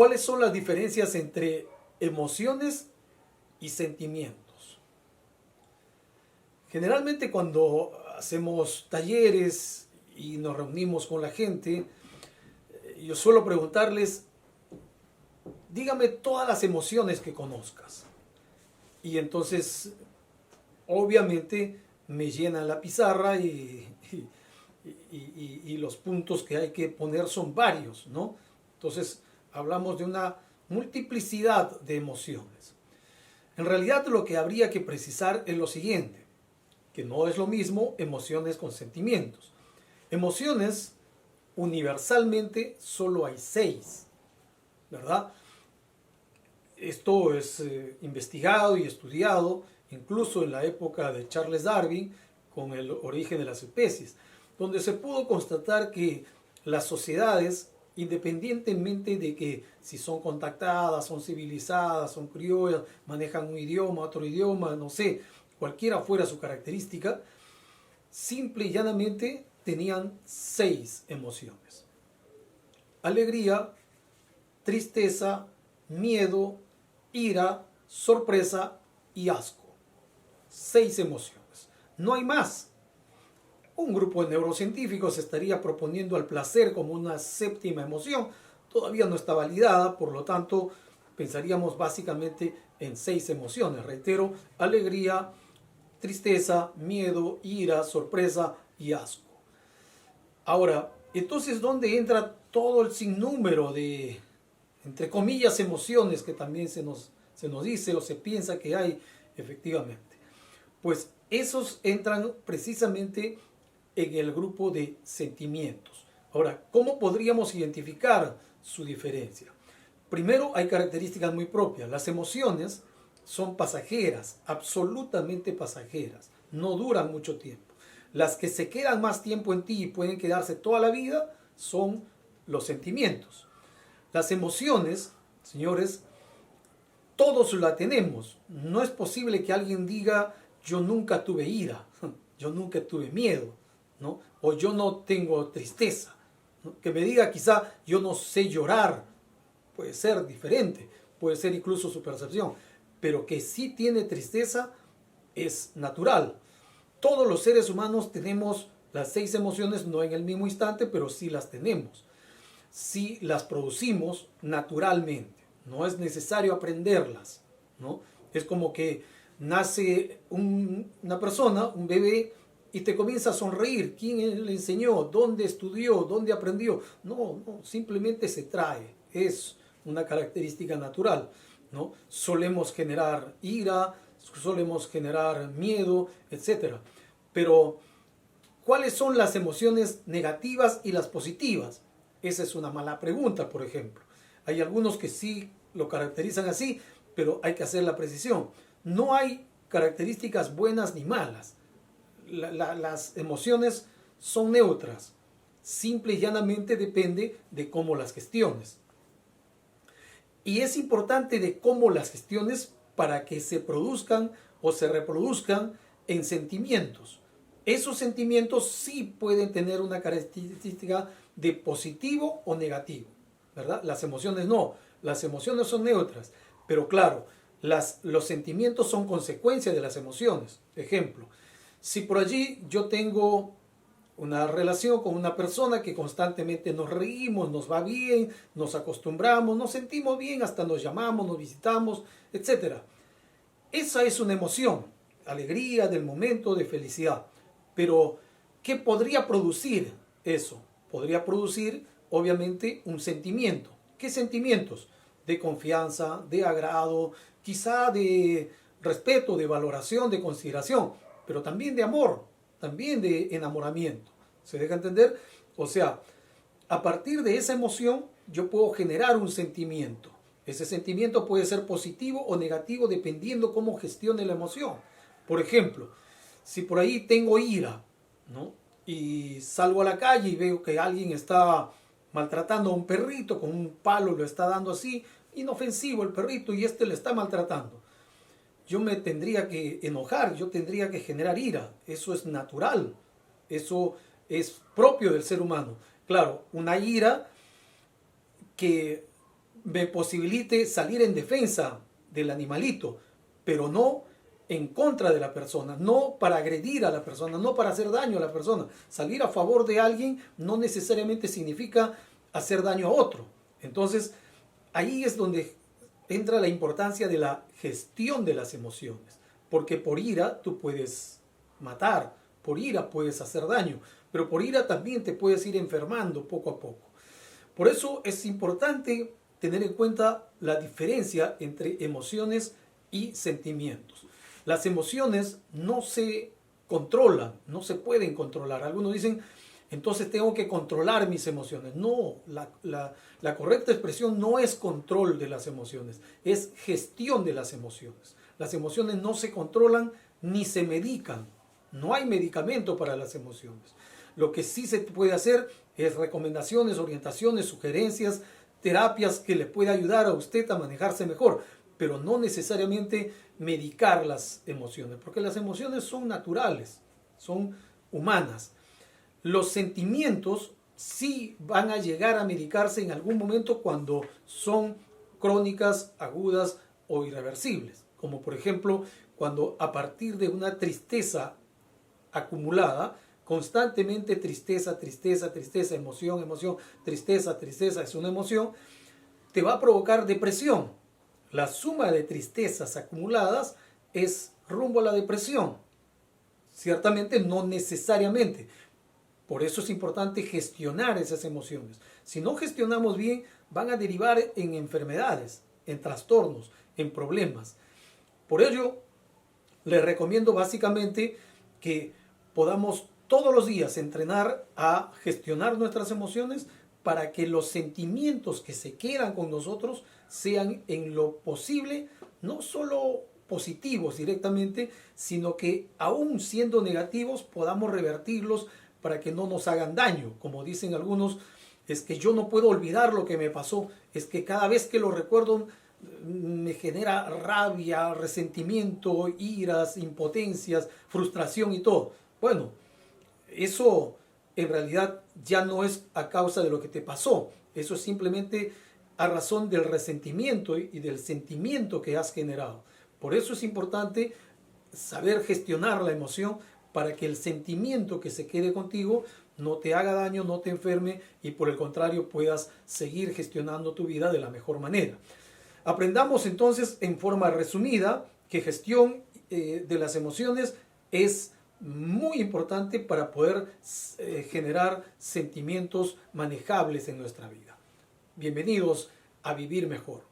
¿Cuáles son las diferencias entre emociones y sentimientos? Generalmente cuando hacemos talleres y nos reunimos con la gente, yo suelo preguntarles, dígame todas las emociones que conozcas. Y entonces, obviamente, me llenan la pizarra y los puntos que hay que poner son varios, ¿no? Entonces, hablamos de una multiplicidad de emociones. En realidad, lo que habría que precisar es lo siguiente, que no es lo mismo emociones con sentimientos. Emociones, universalmente, solo hay 6, ¿verdad? Esto es investigado y estudiado, incluso en la época de Charles Darwin, con el origen de las especies, donde se pudo constatar que las sociedades, independientemente de que si son contactadas, son civilizadas, son criollas, manejan un idioma, otro idioma, no sé, cualquiera fuera su característica, simple y llanamente tenían 6 emociones. Alegría, tristeza, miedo, ira, sorpresa y asco. 6 emociones. No hay más. Un grupo de neurocientíficos estaría proponiendo al placer como una 7ª emoción. Todavía no está validada, por lo tanto, pensaríamos básicamente en 6 emociones. Reitero, alegría, tristeza, miedo, ira, sorpresa y asco. Ahora, entonces, ¿dónde entra todo el sinnúmero de, entre comillas, emociones que también se nos dice o se piensa que hay efectivamente? Pues esos entran precisamente en el grupo de sentimientos. Ahora, ¿cómo podríamos identificar su diferencia? Primero, hay características muy propias. Las emociones son pasajeras, absolutamente pasajeras, no duran mucho tiempo. Las que se quedan más tiempo en ti y pueden quedarse toda la vida son los sentimientos. Las emociones, señores, todos la tenemos. No es posible que alguien diga, yo nunca tuve ira, yo nunca tuve miedo, ¿no? O yo no tengo tristeza, ¿no? Que me diga quizá, yo no sé llorar, puede ser diferente, puede ser incluso su percepción, pero que sí tiene tristeza es natural. Todos los seres humanos tenemos las 6 emociones, no en el mismo instante, pero sí las tenemos. Sí las producimos naturalmente. No es necesario aprenderlas, ¿no? Es como que nace una persona, un bebé, y te comienza a sonreír. ¿Quién le enseñó? ¿Dónde estudió? ¿Dónde aprendió? No, simplemente se trae. Es una característica natural, ¿no? Solemos generar ira, solemos generar miedo, etc. Pero, ¿cuáles son las emociones negativas y las positivas? Esa es una mala pregunta, por ejemplo. Hay algunos que sí lo caracterizan así, pero hay que hacer la precisión. No hay características buenas ni malas. Las emociones son neutras. Simple y llanamente depende de cómo las gestiones. Y es importante de cómo las gestiones para que se produzcan o se reproduzcan en sentimientos. Esos sentimientos sí pueden tener una característica de positivo o negativo, ¿verdad? Las emociones no, las emociones son neutras, pero claro, los sentimientos son consecuencia de las emociones. Ejemplo, si por allí yo tengo una relación con una persona que constantemente nos reímos, nos va bien, nos acostumbramos, nos sentimos bien, hasta nos llamamos, nos visitamos, etc. Esa es una emoción, alegría del momento, de felicidad. Pero, ¿qué podría producir eso? Podría producir, obviamente, un sentimiento. ¿Qué sentimientos? De confianza, de agrado, quizá de respeto, de valoración, de consideración, pero también de amor, también de enamoramiento. ¿Se deja entender? O sea, a partir de esa emoción yo puedo generar un sentimiento. Ese sentimiento puede ser positivo o negativo dependiendo cómo gestione la emoción. Por ejemplo, si por ahí tengo ira, ¿no? Y salgo a la calle y veo que alguien está maltratando a un perrito con un palo, lo está dando así, inofensivo el perrito y le está maltratando. Yo me tendría que enojar, yo tendría que generar ira. Eso es natural, eso es propio del ser humano. Claro, una ira que me posibilite salir en defensa del animalito, pero no en contra de la persona, no para agredir a la persona, no para hacer daño a la persona. Salir a favor de alguien no necesariamente significa hacer daño a otro. Entonces, ahí es donde entra la importancia de la gestión de las emociones, porque por ira tú puedes matar, por ira puedes hacer daño, pero por ira también te puedes ir enfermando poco a poco. Por eso es importante tener en cuenta la diferencia entre emociones y sentimientos. Las emociones no se controlan, no se pueden controlar. Algunos dicen, entonces tengo que controlar mis emociones. No, la correcta expresión no es control de las emociones, es gestión de las emociones. Las emociones no se controlan ni se medican. No hay medicamento para las emociones. Lo que sí se puede hacer es recomendaciones, orientaciones, sugerencias, terapias que le pueda ayudar a usted a manejarse mejor, pero no necesariamente medicar las emociones, porque las emociones son naturales, son humanas. Los sentimientos sí van a llegar a medicarse en algún momento cuando son crónicas, agudas o irreversibles, como por ejemplo cuando a partir de una tristeza acumulada, constantemente tristeza, tristeza, tristeza, emoción, emoción, tristeza, tristeza, es una emoción, te va a provocar depresión. La suma de tristezas acumuladas es rumbo a la depresión. Ciertamente no necesariamente. Por eso es importante gestionar esas emociones. Si no gestionamos bien, van a derivar en enfermedades, en trastornos, en problemas. Por ello, les recomiendo básicamente que podamos todos los días entrenar a gestionar nuestras emociones para que los sentimientos que se quedan con nosotros sean en lo posible no solo positivos directamente, sino que aún siendo negativos podamos revertirlos para que no nos hagan daño. Como dicen algunos, es que yo no puedo olvidar lo que me pasó, es que cada vez que lo recuerdo me genera rabia, resentimiento, iras, impotencias, frustración y todo. Bueno, eso en realidad ya no es a causa de lo que te pasó, eso es simplemente a razón del resentimiento y del sentimiento que has generado. Por eso es importante saber gestionar la emoción para que el sentimiento que se quede contigo no te haga daño, no te enferme y por el contrario puedas seguir gestionando tu vida de la mejor manera. Aprendamos entonces en forma resumida que gestión de las emociones es muy importante para poder generar sentimientos manejables en nuestra vida. Bienvenidos a Vivir Mejor.